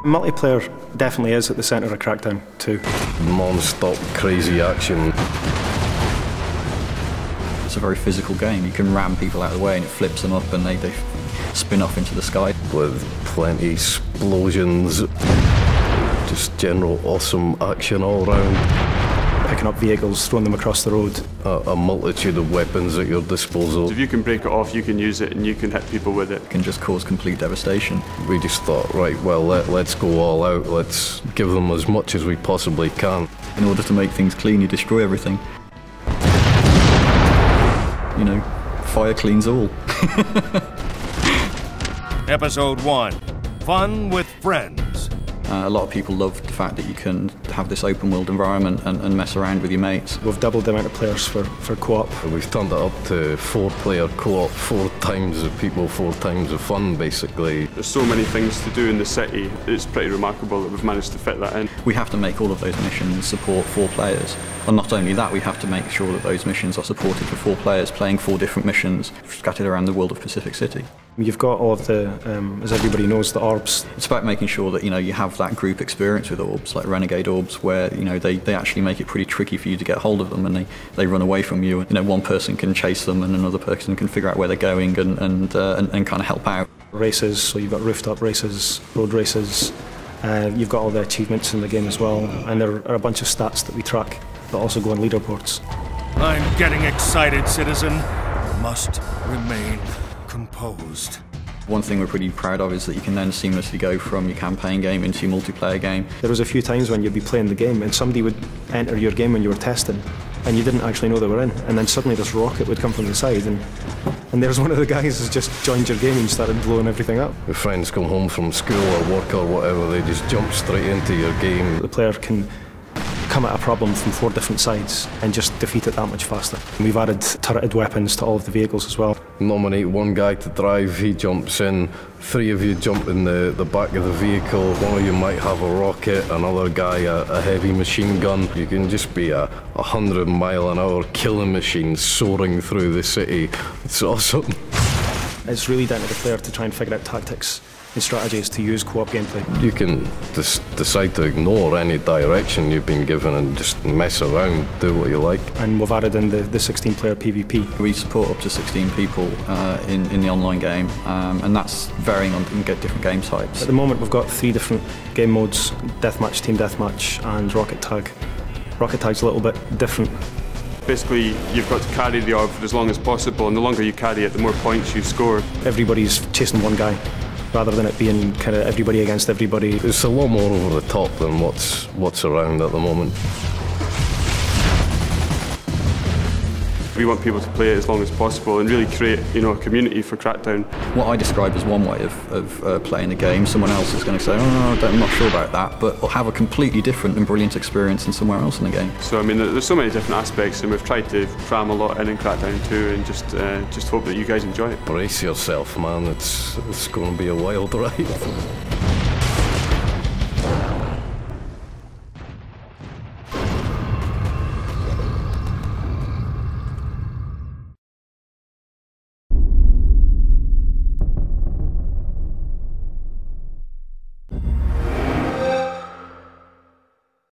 Multiplayer definitely is at the centre of Crackdown too. Non-stop crazy action. It's a very physical game. You can ram people out of the way and it flips them up and they spin off into the sky. With plenty explosions. Just general awesome action all round. Picking up vehicles, throwing them across the road. A multitude of weapons at your disposal. If you can break it off, you can use it and you can hit people with it. It can just cause complete devastation. We just thought, right, well, let's go all out. Let's give them as much as we possibly can. In order to make things clean, you destroy everything. You know, fire cleans all. Episode 1, Fun with Friends. A lot of people love the fact that you can have this open world environment and mess around with your mates. We've doubled the amount of players for co-op. We've turned it up to 4-player co-op, 4 times the people, 4 times the fun basically. There's so many things to do in the city, it's pretty remarkable that we've managed to fit that in. We have to make all of those missions support 4 players. And not only that, we have to make sure that those missions are supported for 4 players playing 4 different missions scattered around the world of Pacific City. You've got all of the, as everybody knows, the orbs. It's about making sure that, you know, you have that group experience with orbs, like renegade orbs, where, you know, they actually make it pretty tricky for you to get hold of them and they run away from you. You know, one person can chase them and another person can figure out where they're going and kind of help out. Races, so you've got rooftop races, road races. You've got all the achievements in the game as well, and there are a bunch of stats that we track that also go on leaderboards. I'm getting excited, citizen. Must remain composed. One thing we're pretty proud of is that you can then seamlessly go from your campaign game into your multiplayer game. There was a few times when you'd be playing the game and somebody would enter your game when you were testing and you didn't actually know they were in, and then suddenly this rocket would come from the side and there's one of the guys who's just joined your game and started blowing everything up. Your friends come home from school or work or whatever, they just jump straight into your game. The player can come at a problem from 4 different sides and just defeat it that much faster. We've added turreted weapons to all of the vehicles as well. Nominate one guy to drive, he jumps in, 3 of you jump in the back of the vehicle, one of you might have a rocket, another guy a heavy machine gun. You can just be a 100-mile-an-hour killing machine soaring through the city. It's awesome. It's really down to the player to try and figure out tactics and strategies to use co-op gameplay. You can decide to ignore any direction you've been given and just mess around, do what you like. And we've added in the 16-player PvP. We support up to 16 people in the online game, and that's varying on different game types. At the moment we've got 3 different game modes: deathmatch, team deathmatch and rocket tag. Rocket tag's a little bit different. Basically, you've got to carry the orb for as long as possible, and the longer you carry it, the more points you score. Everybody's chasing one guy, rather than it being kind of everybody against everybody. It's a lot more over the top than what's around at the moment. We want people to play it as long as possible and really create, you know, a community for Crackdown. What I describe as one way of playing the game, someone else is going to say, oh, I'm not sure about that, but will have a completely different and brilliant experience than somewhere else in the game. So, I mean, there's so many different aspects, and we've tried to cram a lot in Crackdown too, and just hope that you guys enjoy it. Brace yourself, man, it's going to be a wild ride.